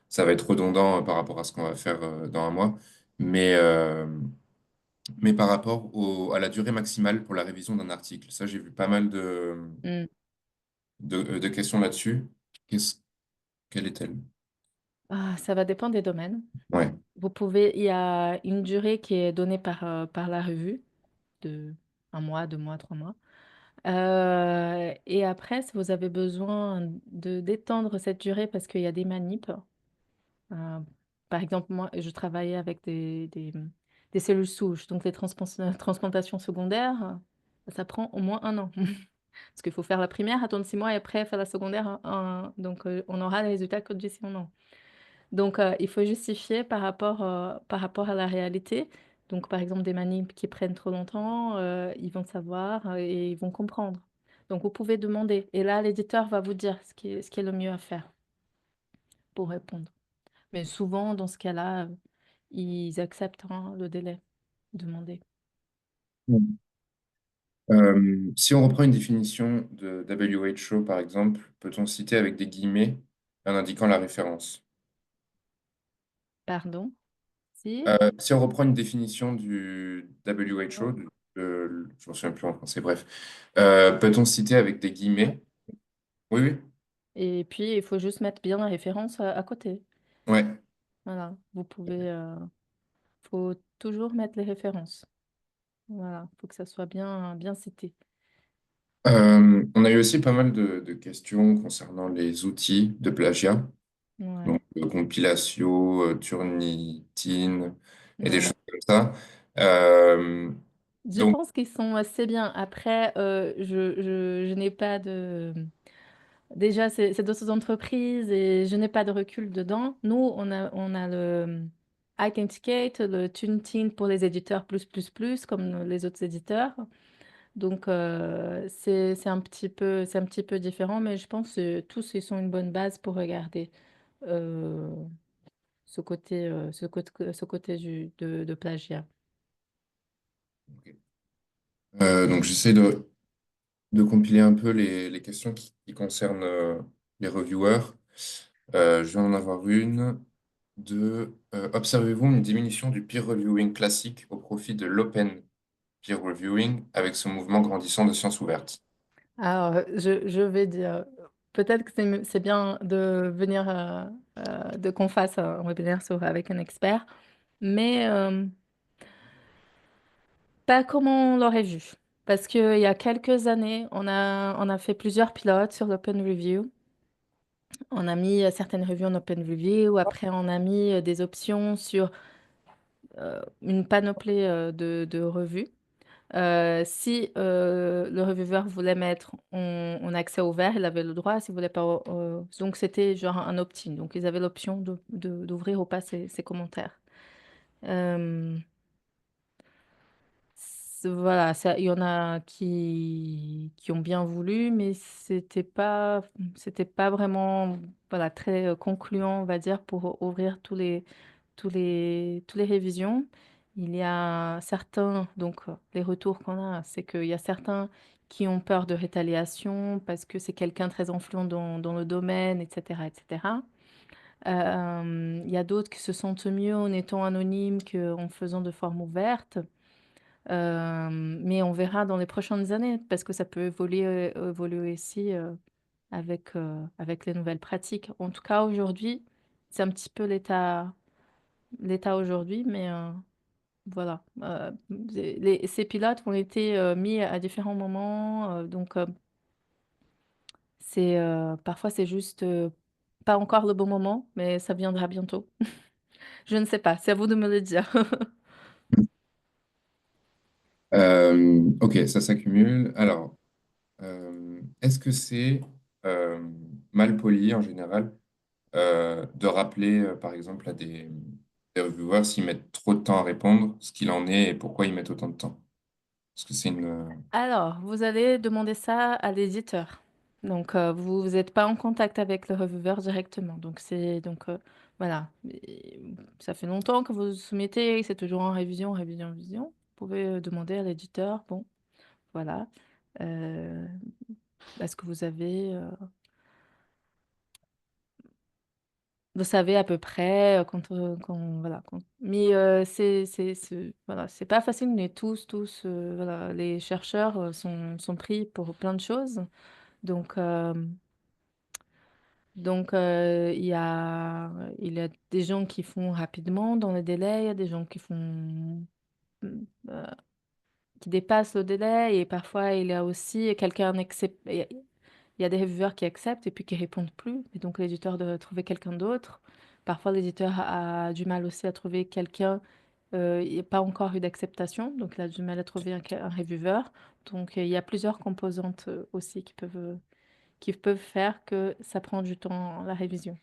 ça va être redondant par rapport à ce qu'on va faire dans un mois. Mais, euh, mais par rapport à la durée maximale pour la révision d'un article, ça, j'ai vu pas mal Hmm. de questions là-dessus. Qu'est-ce, quelle est-elle? Ah, ça va dépendre des domaines. Ouais. Il y a une durée qui est donnée par la revue. un mois, 2 mois, 3 mois. Et après, si vous avez besoin de d'étendre cette durée parce qu'il y a des manips, par exemple, moi, je travaillais avec des cellules souches, donc les transplantations secondaires, ça prend au moins 1 an. Parce qu'il faut faire la primaire, attendre 6 mois et après faire la secondaire, donc on aura les résultats que d'ici 1 an. Donc il faut justifier par rapport à la réalité. Donc par exemple, des manips qui prennent trop longtemps, ils vont savoir, et ils vont comprendre. Donc vous pouvez demander et là, l'éditeur va vous dire ce qui est le mieux à faire pour répondre. Mais souvent, dans ce cas-là, ils acceptent, hein, le délai demandé. Si on reprend une définition de WHO, par exemple, peut-on citer avec des guillemets en indiquant la référence? Pardon? Si? Si on reprend une définition du WHO, je ne me souviens plus en français, bref, peut-on citer avec des guillemets? Oui, oui. Et puis, il faut juste mettre bien la référence à côté. Ouais. Voilà, vous pouvez, faut toujours mettre les références. Voilà, faut que ça soit bien cité. On a eu aussi pas mal de questions concernant les outils de plagiat, donc Ouais, Compilatio, Turnitin et des ouais. choses comme ça. Euh, Je donc, pense qu'ils sont assez bien. Après, je n'ai pas de... Déjà, c'est d'autres entreprises et je n'ai pas de recul dedans. Nous, on a le Authenticate, le TuneTin pour les éditeurs comme les autres éditeurs. Donc, c'est un petit peu différent, mais je pense que tous, ils sont une bonne base pour regarder euh, ce côté de plagiat. donc j'essaie de compiler un peu les questions qui concernent les reviewers. Je vais en avoir une. Observez-vous une diminution du peer reviewing classique au profit de l'open peer reviewing avec ce mouvement grandissant de sciences ouvertes? Alors, je vais dire, peut-être que c'est bien de venir, de qu'on fasse un webinaire avec un expert, mais pas comme on l'aurait vu. Parce qu'il y a quelques années, on a fait plusieurs pilotes sur l'open review. On a mis certaines revues en open review. Après, on a mis des options sur une panoplie de revues. Si le reviewer voulait mettre en accès ouvert, il avait le droit. S'il voulait pas, donc c'était genre un opt-in. Donc ils avaient l'option d'ouvrir ou pas ses commentaires. Euh, voilà, il y en a qui ont bien voulu, mais c'était pas vraiment, voilà, très concluant, on va dire, pour ouvrir tous les révisions. Il y a certains, donc les retours qu'on a, c'est qu'il y a certains qui ont peur de rétaliation parce que c'est quelqu'un très influent dans le domaine, etc., etc. Il y a d'autres qui se sentent mieux en étant anonymes qu'en faisant de forme ouverte. Mais on verra dans les prochaines années parce que ça peut évoluer aussi avec les nouvelles pratiques. En tout cas, aujourd'hui, c'est un petit peu l'état aujourd'hui, mais voilà. Ces pilotes ont été mis à différents moments, donc parfois c'est juste pas encore le bon moment, mais ça viendra bientôt. Je ne sais pas, c'est à vous de me le dire. Ok, ça s'accumule. Alors, est-ce que c'est mal poli en général de rappeler, par exemple, à des reviewers s'ils mettent trop de temps à répondre, ce qu'il en est et pourquoi ils mettent autant de temps? Est-ce que c'est une... Alors, vous allez demander ça à l'éditeur. Donc, vous n'êtes pas en contact avec le reviewer directement. Voilà. Ça fait longtemps que vous soumettez, c'est toujours en révision, révision, révision. Vous pouvez demander à l'éditeur, bon, voilà. euh, Est-ce que vous savez à peu près voilà. Mais voilà, c'est pas facile. Mais voilà, les chercheurs sont pris pour plein de choses. Donc, il y a des gens qui font rapidement dans le délai, il y a des gens qui font euh, qui dépasse le délai et parfois il y a aussi quelqu'un accepte. Il y a des reviewers qui acceptent et puis qui répondent plus. Et donc l'éditeur doit trouver quelqu'un d'autre. Parfois l'éditeur a du mal aussi à trouver quelqu'un. Il n'y a pas encore eu d'acceptation, donc il a du mal à trouver un reviewer. Donc il y a plusieurs composantes aussi qui peuvent faire que ça prend du temps la révision.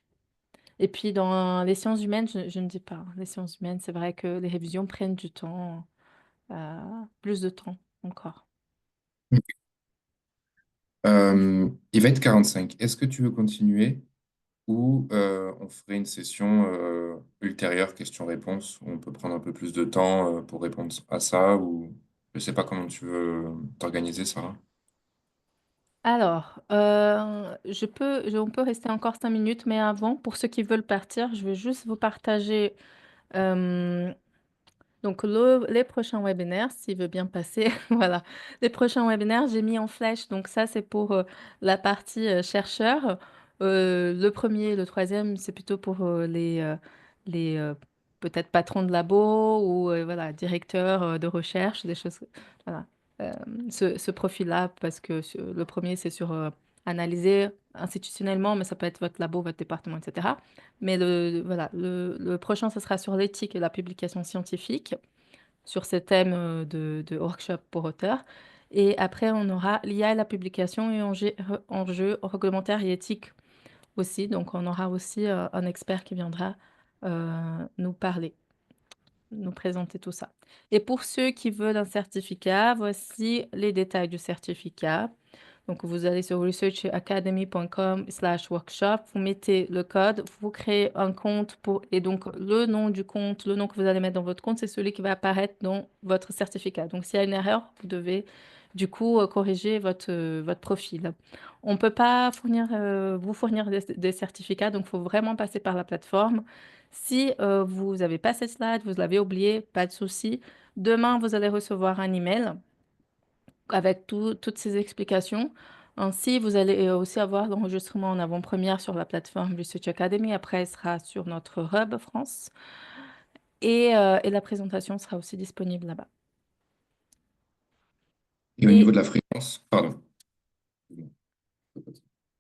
Et puis dans les sciences humaines, je ne dis pas. Les sciences humaines, c'est vrai que les révisions prennent du temps, euh, plus de temps encore. Il va être 45. Est-ce que tu veux continuer ou on ferait une session ultérieure, questions-réponses, où on peut prendre un peu plus de temps pour répondre à ça ou je sais pas comment tu veux t'organiser, Sarah. Alors, on peut rester encore 5 minutes, mais avant, pour ceux qui veulent partir, je vais juste vous partager euh, donc, les prochains webinaires, s'il veut bien passer, voilà. Les prochains webinaires, j'ai mis en flèche. Donc, ça, c'est pour la partie chercheur. Le premier, le troisième, c'est plutôt pour les peut-être patrons de labo ou voilà, directeurs de recherche, des choses. Voilà. Euh, ce profil-là, parce que le premier, c'est sur analyser institutionnellement, mais ça peut être votre labo, votre département, etc. Mais voilà, le prochain, ce sera sur l'éthique et la publication scientifique, sur ce thème de workshop pour auteurs. Et après, on aura l'IA et la publication et enjeux réglementaires et éthiques aussi. Donc, on aura aussi un expert qui viendra nous parler, nous présenter tout ça. Et pour ceux qui veulent un certificat, voici les détails du certificat. Donc, vous allez sur researchacademy.com/workshop, vous mettez le code, vous créez un compte et donc le nom du compte, le nom que vous allez mettre dans votre compte, c'est celui qui va apparaître dans votre certificat. Donc, s'il y a une erreur, vous devez du coup corriger votre profil. On ne peut pas vous fournir des certificats, donc il faut vraiment passer par la plateforme. Si vous n'avez pas cette slide, vous l'avez oublié, pas de souci. Demain, vous allez recevoir un email avec toutes ces explications. Ainsi, vous allez aussi avoir l'enregistrement en avant-première sur la plateforme Research Academy. Après, elle sera sur notre hub France et la présentation sera aussi disponible là-bas. Et au niveau Et, de la fréquence, pardon.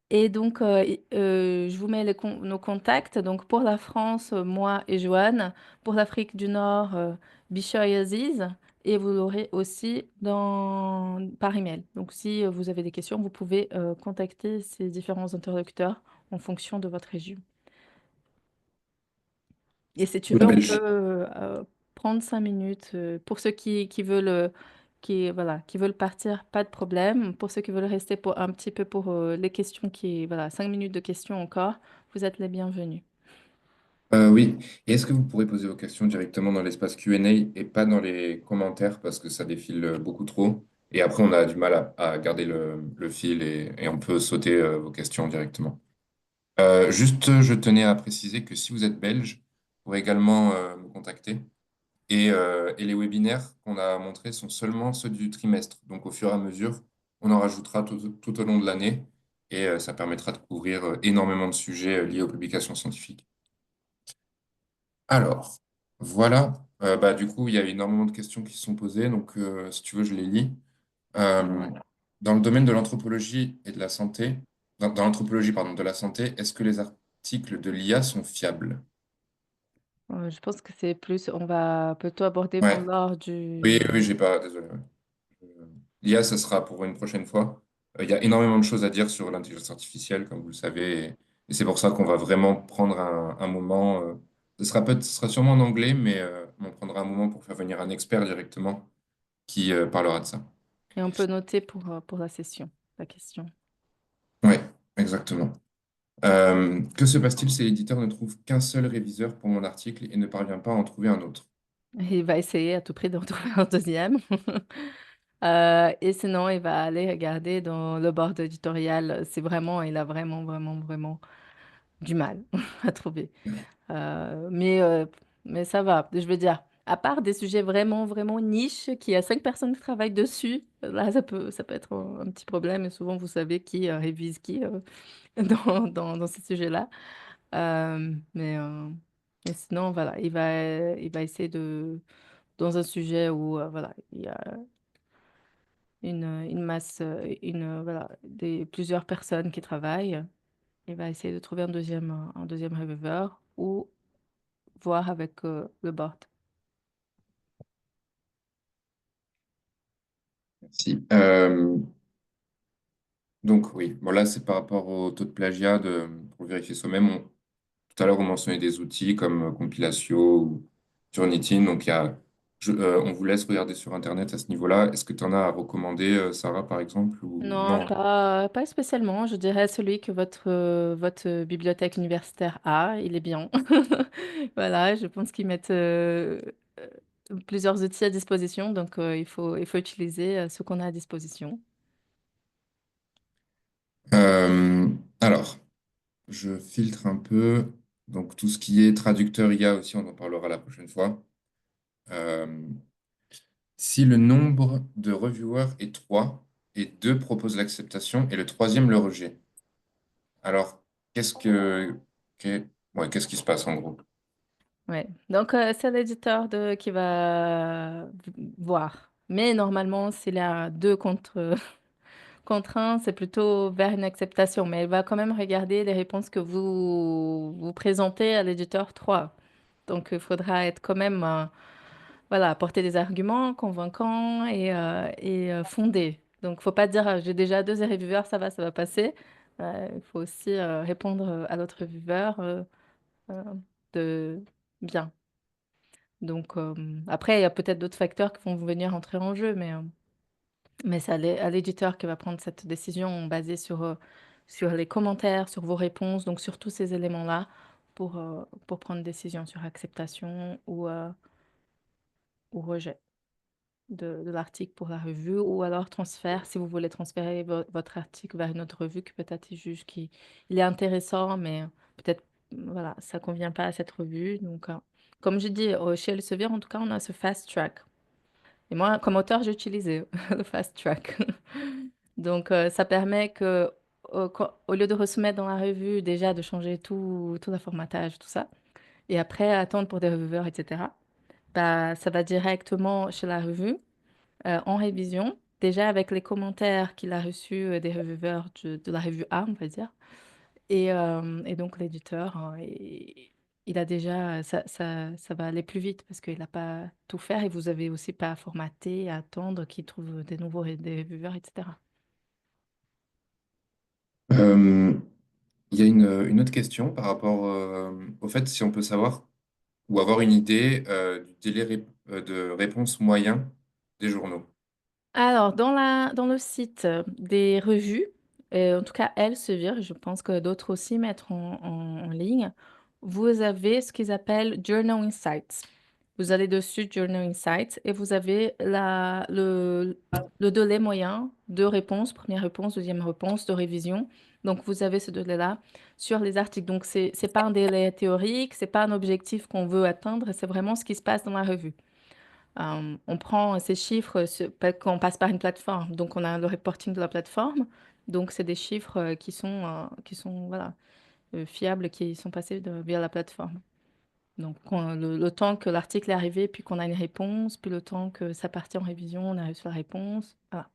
et donc, je vous mets nos contacts. Donc, pour la France, moi et Joanne. Pour l'Afrique du Nord, Bishoy Aziz. Et vous l'aurez aussi par email. Donc, si vous avez des questions, vous pouvez contacter ces différents interlocuteurs en fonction de votre région. Et si tu Pour la veux, on peut Belgique. prendre 5 minutes. Pour ceux qui veulent, voilà, qui veulent partir, pas de problème. Pour ceux qui veulent rester pour un petit peu pour les questions voilà, 5 minutes de questions encore, vous êtes les bienvenus. Oui. Et est-ce que vous pourrez poser vos questions directement dans l'espace Q&A et pas dans les commentaires parce que ça défile beaucoup trop. Et après, on a du mal à garder le fil et on peut sauter vos questions directement. Juste, je tenais à préciser que si vous êtes belge, vous pourrez également me contacter. Et les webinaires qu'on a montrés sont seulement ceux du trimestre. Donc, au fur et à mesure, on en rajoutera tout au long de l'année et ça permettra de couvrir énormément de sujets liés aux publications scientifiques. Alors, voilà. Bah, du coup, il y a énormément de questions qui se sont posées. Donc, si tu veux, je les lis. Euh, dans le domaine de l'anthropologie et de la santé, dans l'anthropologie, pardon, de la santé, est-ce que les articles de l'IA sont fiables? Je pense que c'est plus, on va plutôt aborder Ouais. lors Oui, du... oui, j'ai pas, désolé. Ouais. L'IA, ce sera pour une prochaine fois. Il y a énormément de choses à dire sur l'intelligence artificielle, comme vous le savez, et c'est pour ça qu'on va vraiment prendre un moment. Ce sera sûrement en anglais, mais on prendra un moment pour faire venir un expert directement qui parlera de ça. Et on peut noter pour la session, la question. Oui, exactement. Que se passe-t-il si l'éditeur ne trouve qu'un seul réviseur pour mon article et ne parvient pas à en trouver un autre? Il va essayer à tout prix d'en trouver un deuxième. Et sinon, il va aller regarder dans le board éditorial. Il a vraiment, vraiment, vraiment du mal à trouver. Euh, mais, euh, mais ça va. Je veux dire, à part des sujets vraiment, vraiment niches, qu'il y a 5 personnes qui travaillent dessus, là, ça peut être un petit problème. Et souvent, vous savez qui révise qui dans ces sujets-là. Euh, mais, euh, mais sinon, voilà, il va essayer dans un sujet où, voilà, une masse, voilà, plusieurs personnes qui travaillent. Il va essayer de trouver un deuxième reviewer ou voir avec le board. Si. Donc oui, bon là c'est par rapport au taux de plagiat pour vérifier soi-même. Tout à l'heure on mentionnait des outils comme Compilatio ou Turnitin, donc on vous laisse regarder sur Internet à ce niveau-là. Est-ce que tu en as à recommander, Sarah, par exemple, ou Non, non? pas spécialement. Je dirais celui que votre bibliothèque universitaire a, il est bien. Voilà, je pense qu'ils mettent plusieurs outils à disposition, donc il faut utiliser ce qu'on a à disposition. Euh, alors, je filtre un peu. Donc tout ce qui est traducteur IA aussi, on en parlera la prochaine fois. Euh, Si le nombre de reviewers est 3 et 2 proposent l'acceptation et le troisième le rejet, alors qu'est-ce ouais, qu'est-ce qui se passe en gros? Ouais. Donc, c'est l'éditeur qui va voir. Mais normalement, s'il y a deux contre un, c'est plutôt vers une acceptation. Mais il va quand même regarder les réponses que vous présentez à l'éditeur 3. Donc, il faudra être quand même, voilà, apporter des arguments convaincants et fondés. Donc, faut pas dire, j'ai déjà deux reviewers, ça va passer. Il faut aussi répondre à l'autre reviewer euh, de bien. Donc, après, il y a peut-être d'autres facteurs qui vont venir entrer en jeu, mais c'est à l'éditeur qui va prendre cette décision basée sur les commentaires, sur vos réponses, donc sur tous ces éléments-là pour prendre une décision sur acceptation ou rejet de l'article pour la revue, ou alors transfert, si vous voulez transférer votre article vers une autre revue que peut-être il juge qu'il est intéressant, mais peut-être, voilà, ça convient pas à cette revue. Donc, comme je dis, chez Elsevier, en tout cas, on a ce fast track. Et moi, comme auteur, j'ai utilisé le fast track. Donc, ça permet que, au lieu de resoumettre dans la revue, déjà de changer tout le formatage, tout ça, et après attendre pour des reviewers, etc., bah, ça va directement chez la revue, en révision, déjà avec les commentaires qu'il a reçus des reviewers de la revue A, on va dire. Et donc, l'éditeur, il a déjà, ça va aller plus vite parce qu'il n'a pas tout faire et vous avez aussi pas à formater, à attendre qu'il trouve des reviewers, etc. Euh, il y a une autre question par rapport au fait si on peut savoir ou avoir une idée du délai de réponse moyen des journaux. Alors, dans le site des revues, en tout cas Elsevier, je pense que d'autres aussi mettent en ligne, vous avez ce qu'ils appellent Journal Insights. Vous allez dessus Journal Insights et vous avez le délai moyen de réponse, première réponse, deuxième réponse, de révision. Donc, vous avez ce délai-là sur les articles. Donc, c'est pas un délai théorique, c'est pas un objectif qu'on veut atteindre, c'est vraiment ce qui se passe dans la revue. On prend ces chiffres quand on passe par une plateforme. Donc, on a le reporting de la plateforme. Donc, c'est des chiffres qui sont voilà, fiables, qui sont passés via la plateforme. Donc, le temps que l'article est arrivé, puis qu'on a une réponse, puis le temps que ça partit en révision, on a reçu la réponse. Voilà.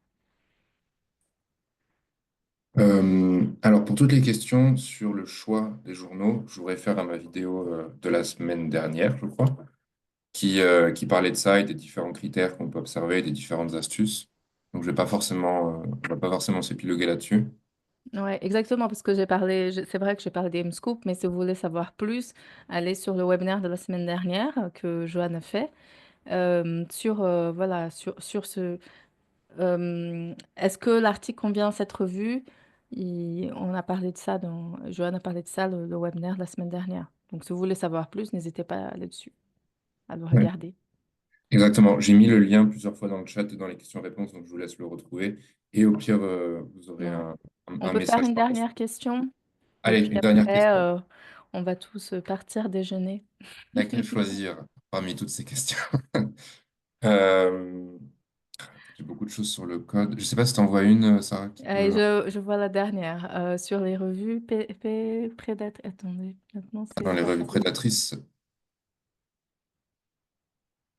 Alors pour toutes les questions sur le choix des journaux, je vous réfère à ma vidéo de la semaine dernière, je crois, qui parlait de ça et des différents critères qu'on peut observer, des différentes astuces. Donc, je vais pas forcément, on va pas forcément s'épiloguer là-dessus. Ouais, exactement, parce que c'est vrai que j'ai parlé des Scoop, mais si vous voulez savoir plus, allez sur le webinaire de la semaine dernière que Joanne a fait voilà, sur est-ce que l'article convient à cette revue? On a parlé de ça Joanne a parlé de ça le webinaire de la semaine dernière. Donc, si vous voulez savoir plus, n'hésitez pas à aller dessus, à le Ouais, regarder. exactement. J'ai mis le lien plusieurs fois dans le chat et dans les questions-réponses, donc je vous laisse le retrouver. Et au pire, vous aurez Ouais. On un peut faire message une par la dernière suite. question et Allez, puis une dernière après, question. on va tous partir déjeuner. Laquelle choisir parmi toutes ces questions? Euh, j'ai beaucoup de choses sur le code. Je sais pas si tu en vois une, Sarah, qui Et peut... je vois la dernière sur les revues prédatrices. Attendez, maintenant Ah, c'est dans les quoi? revues prédatrices.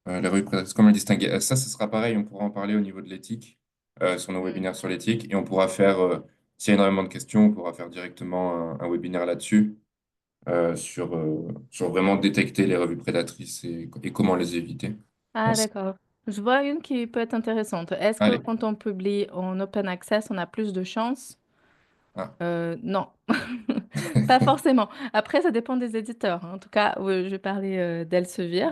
Les revues prédatrices, comment le distinguer? Ça, ce sera pareil, on pourra en parler au niveau de l'éthique. sur nos Mm. webinaires sur l'éthique. Et on pourra faire, s'il y a énormément de questions, on pourra faire directement un webinaire là-dessus, sur vraiment détecter les revues prédatrices et comment les éviter. Ah, Merci. d'accord. Je vois une qui peut être intéressante. Est-ce que Allez. quand on publie en open access, on a plus de chances? Ah. Non, pas forcément. Après, ça dépend des éditeurs, hein. En tout cas, je vais parler d'Elsevier.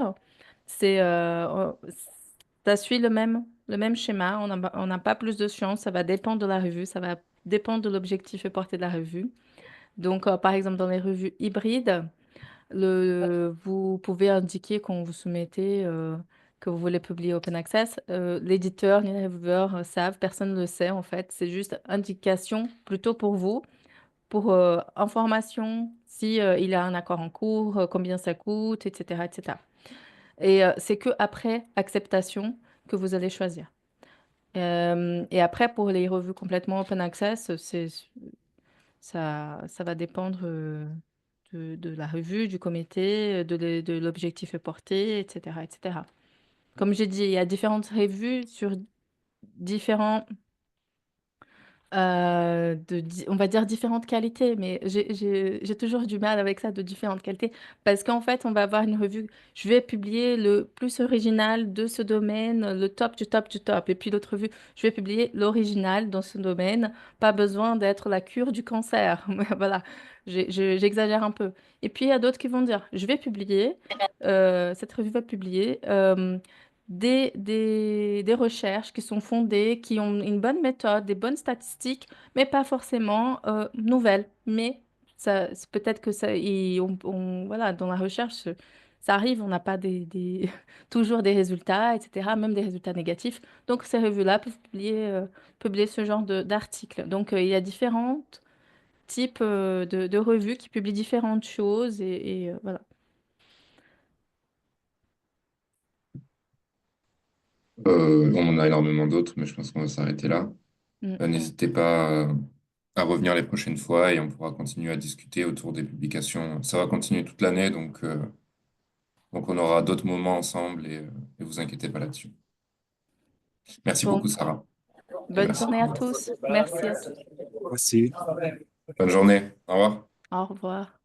C'est, ça suit le même schéma. On n'a pas plus de chances. Ça va dépendre de la revue. Ça va dépendre de l'objectif et portée de la revue. Donc, par exemple, dans les revues hybrides, vous pouvez indiquer quand vous soumettez que vous voulez publier Open Access. L'éditeur ni les reviewers savent, personne ne le sait en fait. C'est juste indication plutôt pour vous, pour information, si il a un accord en cours, combien ça coûte, etc., etc. Et c'est que après acceptation que vous allez choisir. Et après, pour les revues complètement Open Access, ça va dépendre de la revue, du comité, de l'objectif porté, etc., etc. Comme j'ai dit, il y a différentes revues sur différents, on va dire différentes qualités, mais j'ai toujours du mal avec ça, de différentes qualités, parce qu'en fait, on va avoir une revue, je vais publier le plus original de ce domaine, le top du top du top, et puis l'autre revue, je vais publier l'original dans ce domaine, pas besoin d'être la cure du cancer. Mais voilà, j'exagère un peu. Et puis, il y a d'autres qui vont dire, je vais publier, cette revue va publier des recherches qui sont fondées, qui ont une bonne méthode, des bonnes statistiques, mais pas forcément nouvelles. Mais peut-être que ça, voilà, dans la recherche, ça arrive, on n'a pas toujours des résultats, etc., même des résultats négatifs. Donc, ces revues-là peuvent publier ce genre d'articles. Donc, il y a différents types de revues qui publient différentes choses et voilà. On en a énormément d'autres, mais je pense qu'on va s'arrêter là. Mm. N'hésitez pas à revenir les prochaines fois et on pourra continuer à discuter autour des publications. Ça va continuer toute l'année, donc on aura d'autres moments ensemble et vous inquiétez pas là-dessus. Merci Bon, beaucoup, Sarah. Et bonne merci. journée à tous. Merci à tous. Merci. Bonne journée. Au revoir. Au revoir.